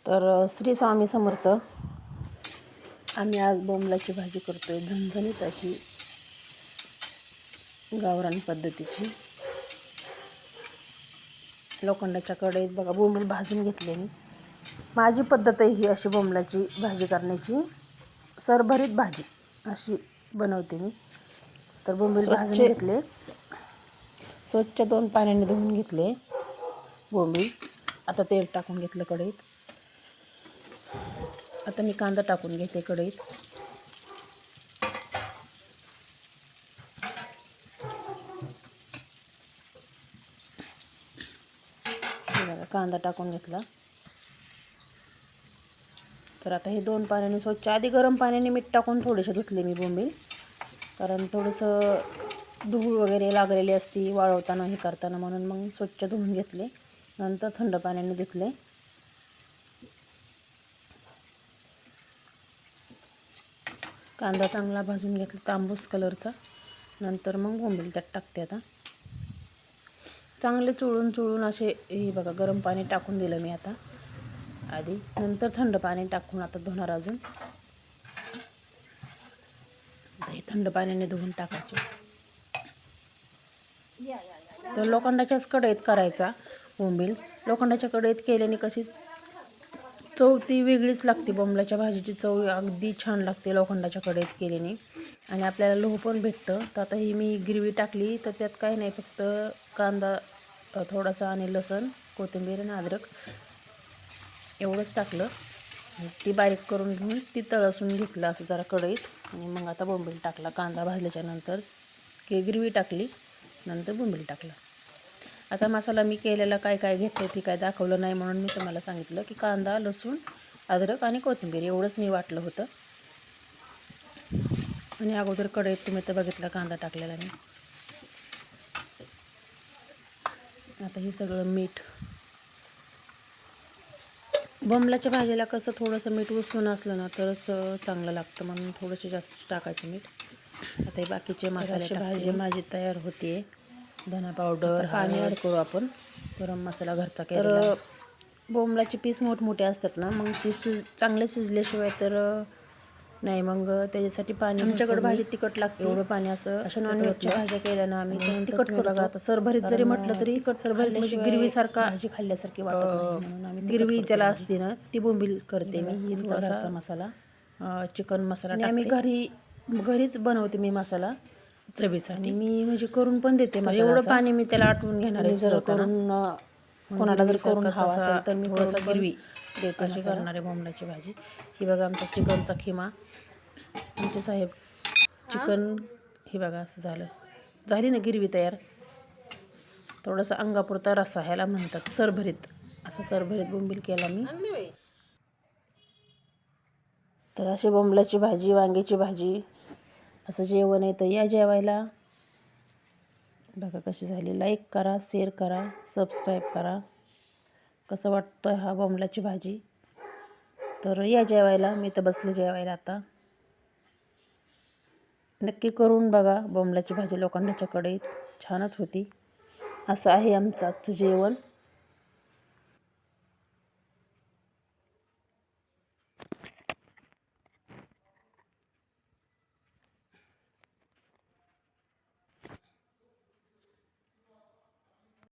तर श्री स्वामी समर्थ. आम्ही आज बोंबलाची भाजी करतोय, झणझणीत अशी गावरान पद्धतीची. लोखंडाच्या कढईत बघा बोंबील भाजून घेतले मी. माझी पद्धत आहे ही अशी बोंबलाची भाजी करण्याची. सरभरीत भाजी अशी बनवते मी. तर बोंबील भाजून घेतले, स्वच्छ 2 पाण्याने धुवून घेतले बोंबील. आता तेल टाकून घेतलं कढईत. आता मी कांदा टाकून घेते कढईत. कांदा टाकून घेतला. तर आता हे 2 पाण्याने स्वच्छ, आधी गरम पाण्याने मीठ टाकून थोडेसे धुतले मी बोंबील, कारण थोडंसं धूळ वगैरे लागलेली असती वाळवताना हे करताना, म्हणून मग स्वच्छ धुवून घेतले. नंतर थंड पाण्याने धुतले. कांदा चांगला भाजून घेतला तांबूस कलरचा. नंतर मग बोंबील त्यात टाकते. आता चांगले चोळून असे हे बघा गरम पाणी टाकून दिलं मी आता आधी. नंतर थंड पाणी टाकून आता धुणार अजून. हे थंड पाण्याने धुवून टाकायचे. तर लोखंडाच्याच कढईत करायचा बोंबील. लोखंडाच्या कढईत केल्याने कशी चव ती वेगळीच लागते. बोंबलाच्या भाजीची चव अगदी छान लागते लोखंडाच्या कढईत केल्याने, आणि आपल्याला लोह पण भेटतं. तर आता ही मी ग्रेव्ही टाकली, तर त्यात काही नाही, फक्त कांदा थोडासा आणि लसूण, कोथिंबीर आणि अद्रक एवढंच टाकलं. ती बारीक करून घेऊन ती तळसून घेतलं असं जरा कढईत. आणि मग आता बोंबील टाकला. कांदा भाजल्याच्या नंतर की ग्रेव्ही टाकली, नंतर बोंबील टाकलं. आता मसाला मी केलेला काय काय घेतलं ती काय दाखवलं नाही, म्हणून मी तुम्हाला सांगितलं की कांदा, लसूण, अद्रक आणि कोथिंबीर एवढंच मी वाटलं होतं. आणि अगोदर कढईत तुम्ही तर बघितला कांदा टाकलेला मी. आता हे सगळं मीठ, बोंबलाच्या भाजीला कसं थोडंसं मीठ उचलून असलं ना तरच चांगलं लागतं, म्हणून थोडंसं जास्त टाकायचं मीठ. आता हे बाकीचे मसाले भाजी माझी तयार होते. धना पावडर, पाणी ॲड करू आपण. गरम मसाला घरचा केलेला. तर बोंबलाचे पीस मोठमोठे असतात ना, मग ती चांगले शिजल्याशिवाय तर नाही, मग त्याच्यासाठी पाणी. आमच्याकडे भाजी तिखट लागते, एवढं पाणी असं. अशा नॉनव्हेजच्या भाज्या केल्या ना आम्ही तिखट करतो. बघा आता सरभरीत जरी म्हटलं तरी सरभरीत म्हणजे गिरवी सारखा भाजी खाल्ल्यासारखी वाटत नाही, म्हणून आम्ही गिरवी ज्याला असते ना ती बोंबील करते मी. ही थोडासा मसाला, चिकन मसाला टाकते. आम्ही घरीच बनवते मी मसाला चवीसाठी. मी म्हणजे करून पण देते मसाला. एवढं पाणी मी त्याला आटवून घेणार आहे. जर करून कोणाला जर करून हवा असेल तर मी थोडासा गिरवी देते अशी करणारे बोंबलाची भाजी. ही बघा आमचा चिकनचा खिमा. आमचे साहेब चिकन हे बघा असं झाली ना गिरवी तयार. थोडासा अंगापुरता रस्सा ह्याला म्हणतात सरभरीत. असा सरभरीत बोंबील केला मी. तर अशी बोंबलाची भाजी, वांग्याची भाजी असं जेवण आहे. तर या जेवायला. बघा कशी झाली. लाईक करा, शेअर करा, सबस्क्राईब करा. कसं वाटतं हा बोंबलाची भाजी. तर या जेवायला. मी तर बसले जेवायला आता. नक्की करून बघा बोंबलाची भाजी लोखंडाच्या कढईत. छानच होती. असं आहे आमचं आजचं जेवण.